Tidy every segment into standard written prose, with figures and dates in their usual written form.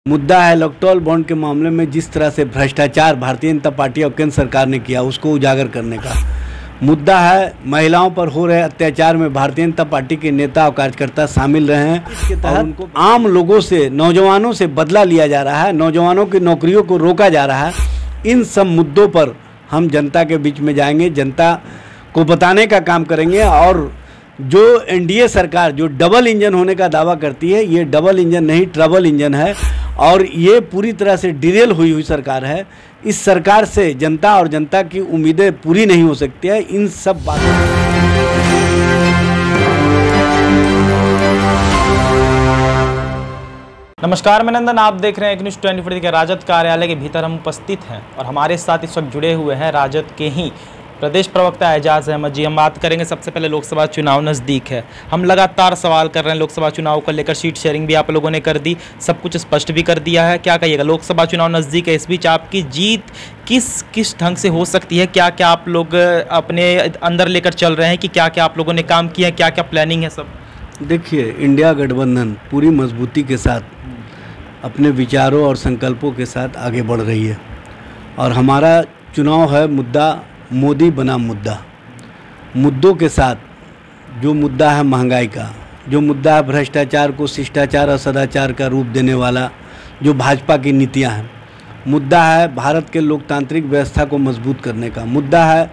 मुद्दा है electoral bond के मामले में जिस तरह से भ्रष्टाचार भारतीय जनता पार्टी और केंद्र सरकार ने किया उसको उजागर करने का। मुद्दा है महिलाओं पर हो रहे अत्याचार में भारतीय जनता पार्टी के नेता और कार्यकर्ता शामिल रहे हैं। इसके तहत आम लोगों से, नौजवानों से बदला लिया जा रहा है, नौजवानों की नौकरियों को रोका जा रहा है। इन सब मुद्दों पर हम जनता के बीच में जाएंगे, जनता को बताने का काम करेंगे। और जो एनडीए सरकार जो डबल इंजन होने का दावा करती है, ये डबल इंजन नहीं ट्रबल इंजन है और ये पूरी तरह से डिरेल हुई सरकार है। इस सरकार से जनता और जनता की उम्मीदें पूरी नहीं हो सकती है। इन सब बातों नमस्कार, मैं नंदन, आप देख रहे हैं न्यूज़ 24 के राजद कार्यालय के भीतर हम उपस्थित हैं और हमारे साथ इस वक्त जुड़े हुए हैं राजद के ही प्रदेश प्रवक्ता एजाज अहमद जी। हम बात करेंगे, सबसे पहले लोकसभा चुनाव नज़दीक है, हम लगातार सवाल कर रहे हैं लोकसभा चुनाव को लेकर। सीट शेयरिंग भी आप लोगों ने कर दी, सब कुछ स्पष्ट भी कर दिया है। क्या कहिएगा, लोकसभा चुनाव नज़दीक है, इस बीच आपकी जीत किस ढंग से हो सकती है? क्या क्या आप लोग अपने अंदर लेकर चल रहे हैं कि क्या क्या आप लोगों ने काम किया है, क्या क्या प्लानिंग है सब? देखिए, इंडिया गठबंधन पूरी मजबूती के साथ अपने विचारों और संकल्पों के साथ आगे बढ़ रही है और हमारा चुनाव है मुद्दा मोदी बनाम मुद्दा। मुद्दों के साथ जो मुद्दा है महंगाई का, जो मुद्दा है भ्रष्टाचार को शिष्टाचार और सदाचार का रूप देने वाला जो भाजपा की नीतियां हैं, मुद्दा है भारत के लोकतांत्रिक व्यवस्था को मजबूत करने का, मुद्दा है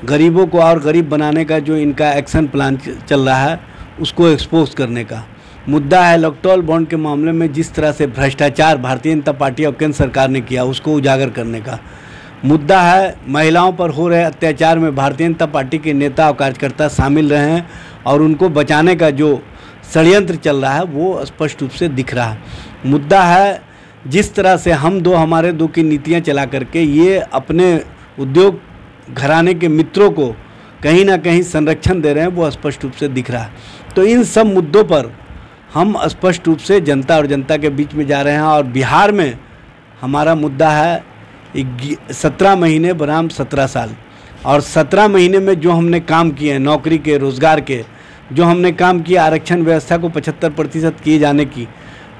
गरीबों को और गरीब बनाने का जो इनका एक्शन प्लान चल रहा है उसको एक्सपोज करने का, मुद्दा है इलेक्टोरल बॉन्ड के मामले में जिस तरह से भ्रष्टाचार भारतीय जनता पार्टी और केंद्र सरकार ने किया उसको उजागर करने का, मुद्दा है महिलाओं पर हो रहे अत्याचार में भारतीय जनता पार्टी के नेता और कार्यकर्ता शामिल रहे हैं और उनको बचाने का जो षड्यंत्र चल रहा है वो स्पष्ट रूप से दिख रहा है। मुद्दा है जिस तरह से हमारे दो की नीतियां चला करके ये अपने उद्योग घराने के मित्रों को कहीं ना कहीं संरक्षण दे रहे हैं, वो स्पष्ट रूप से दिख रहा है। तो इन सब मुद्दों पर हम स्पष्ट रूप से जनता और जनता के बीच में जा रहे हैं और बिहार में हमारा मुद्दा है 17 महीने बनाम 17 साल। और 17 महीने में जो हमने काम किए हैं नौकरी के, रोज़गार के, जो हमने काम किया आरक्षण व्यवस्था को 75% किए जाने की,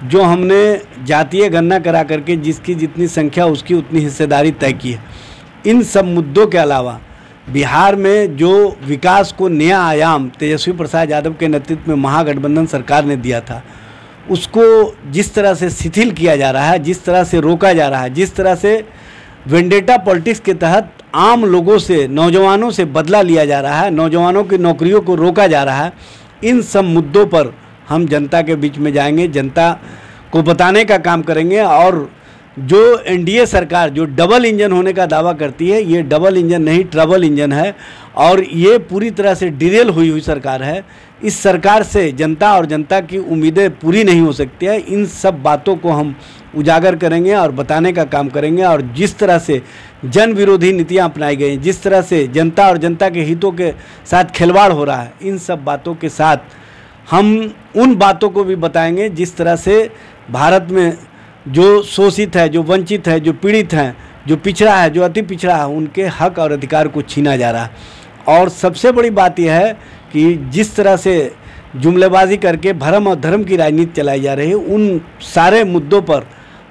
जो हमने जातीय गणना करा करके जिसकी जितनी संख्या उसकी उतनी हिस्सेदारी तय की है, इन सब मुद्दों के अलावा बिहार में जो विकास को नया आयाम तेजस्वी प्रसाद यादव के नेतृत्व में महागठबंधन सरकार ने दिया था, उसको जिस तरह से शिथिल किया जा रहा है, जिस तरह से रोका जा रहा है, जिस तरह से वेंडेटा पॉलिटिक्स के तहत आम लोगों से, नौजवानों से बदला लिया जा रहा है, नौजवानों की नौकरियों को रोका जा रहा है, इन सब मुद्दों पर हम जनता के बीच में जाएंगे, जनता को बताने का काम करेंगे। और जो एनडीए सरकार जो डबल इंजन होने का दावा करती है, ये डबल इंजन नहीं ट्रबल इंजन है और ये पूरी तरह से डिरेल हुई सरकार है। इस सरकार से जनता और जनता की उम्मीदें पूरी नहीं हो सकती है। इन सब बातों को हम उजागर करेंगे और बताने का काम करेंगे। और जिस तरह से जन विरोधी नीतियां अपनाई गई, जिस तरह से जनता और जनता के हितों के साथ खिलवाड़ हो रहा है, इन सब बातों के साथ हम उन बातों को भी बताएंगे जिस तरह से भारत में जो शोषित है, जो वंचित है, जो पीड़ित हैं, जो पिछड़ा है, जो अति पिछड़ा है, उनके हक और अधिकार को छीना जा रहा है। और सबसे बड़ी बात यह है कि जिस तरह से जुमलेबाजी करके भरम और धर्म की राजनीति चलाई जा रही है, उन सारे मुद्दों पर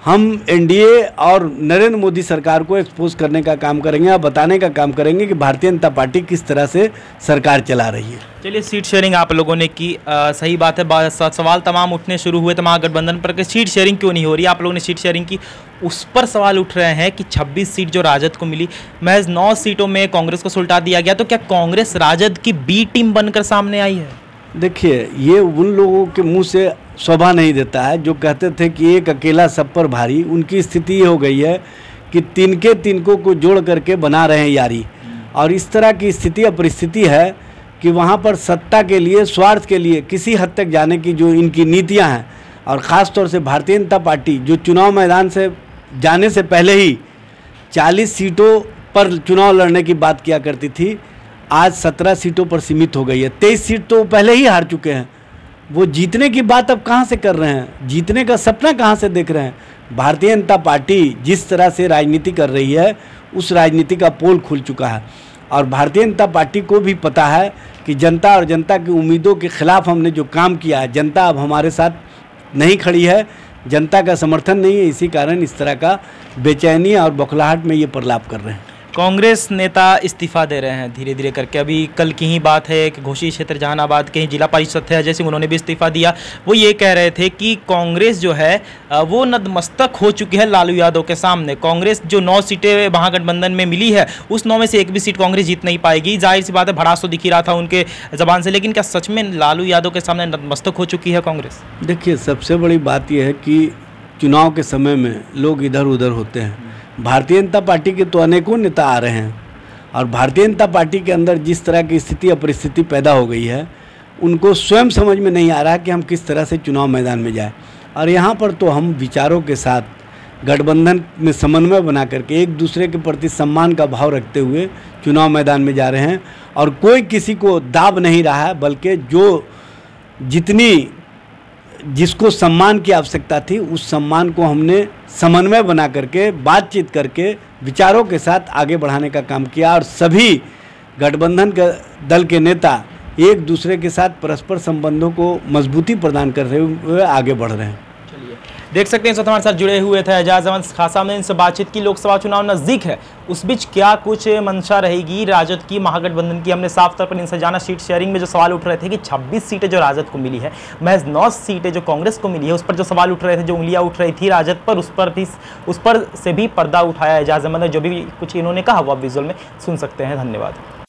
हम एनडीए और नरेंद्र मोदी सरकार को एक्सपोज करने का काम करेंगे और बताने का काम करेंगे कि भारतीय जनता पार्टी किस तरह से सरकार चला रही है। चलिए, सीट शेयरिंग आप लोगों ने की, सही बात है, सवाल तमाम उठने शुरू हुए थे महागठबंधन पर कि सीट शेयरिंग क्यों नहीं हो रही। आप लोगों ने सीट शेयरिंग की, उस पर सवाल उठ रहे हैं कि 26 सीट जो राजद को मिली, महज 9 सीटों में कांग्रेस को सुलटा दिया गया। तो क्या कांग्रेस राजद की बी टीम बनकर सामने आई है? देखिए, ये उन लोगों के मुंह से शोभा नहीं देता है जो कहते थे कि एक अकेला सब पर भारी। उनकी स्थिति ये हो गई है कि तिनकों को जोड़ करके बना रहे हैं यारी। और इस तरह की स्थिति और परिस्थिति है कि वहाँ पर सत्ता के लिए, स्वार्थ के लिए किसी हद तक जाने की जो इनकी नीतियाँ हैं, और ख़ास तौर से भारतीय जनता पार्टी जो चुनाव मैदान से जाने से पहले ही 40 सीटों पर चुनाव लड़ने की बात किया करती थी, आज 17 सीटों पर सीमित हो गई है। 23 सीट तो पहले ही हार चुके हैं। वो जीतने की बात अब कहाँ से कर रहे हैं, जीतने का सपना कहाँ से देख रहे हैं? भारतीय जनता पार्टी जिस तरह से राजनीति कर रही है, उस राजनीति का पोल खुल चुका है और भारतीय जनता पार्टी को भी पता है कि जनता और जनता की उम्मीदों के खिलाफ हमने जो काम किया है, जनता अब हमारे साथ नहीं खड़ी है। जनता का समर्थन नहीं है, इसी कारण इस तरह का बेचैनी और बौखलाहट में ये प्रलाप कर रहे हैं। कांग्रेस नेता इस्तीफा दे रहे हैं धीरे धीरे करके। अभी कल की ही बात है कि घोसी क्षेत्र जहानाबाद के ही जिला परिषद थे अजय सिंह, उन्होंने भी इस्तीफा दिया। वो ये कह रहे थे कि कांग्रेस जो है वो नतमस्तक हो चुकी है लालू यादव के सामने। कांग्रेस जो 9 सीटें महागठबंधन में मिली है उस 9 में से एक भी सीट कांग्रेस जीत नहीं पाएगी। जाहिर सी बात है, भड़ास तो दिख ही रहा था उनके जबान से, लेकिन क्या सच में लालू यादव के सामने नतमस्तक हो चुकी है कांग्रेस? देखिए, सबसे बड़ी बात यह है कि चुनाव के समय में लोग इधर उधर होते हैं। भारतीय जनता पार्टी के तो अनेकों नेता आ रहे हैं और भारतीय जनता पार्टी के अंदर जिस तरह की स्थिति और परिस्थिति पैदा हो गई है, उनको स्वयं समझ में नहीं आ रहा कि हम किस तरह से चुनाव मैदान में जाएं। और यहाँ पर तो हम विचारों के साथ गठबंधन में समन्वय बना करके एक दूसरे के प्रति सम्मान का भाव रखते हुए चुनाव मैदान में जा रहे हैं और कोई किसी को दाब नहीं रहा है, बल्कि जिसको सम्मान की आवश्यकता थी उस सम्मान को हमने समन्वय बना करके बातचीत करके विचारों के साथ आगे बढ़ाने का काम किया और सभी गठबंधन के दल के नेता एक दूसरे के साथ परस्पर संबंधों को मजबूती प्रदान करते हुए आगे बढ़ रहे हैं। देख सकते हैं, इस वक्त हमारे साथ जुड़े हुए थे एजाज अहमद खासा। हमने इनसे बातचीत की। लोकसभा चुनाव नजदीक है, उस बीच क्या कुछ मंशा रहेगी राजद की, महागठबंधन की? हमने साफ तौर पर इनसे जाना। सीट शेयरिंग में जो सवाल उठ रहे थे कि 26 सीटें जो राजद को मिली है, महज 9 सीटें जो कांग्रेस को मिली है, उस पर जो सवाल उठ रहे थे, जो उंगलियां उठ रही थी राजद पर, उस पर से भी पर्दा उठाया एजाज अहमद ने। जो भी कुछ इन्होंने कहा वो आप विजुअल में सुन सकते हैं। धन्यवाद।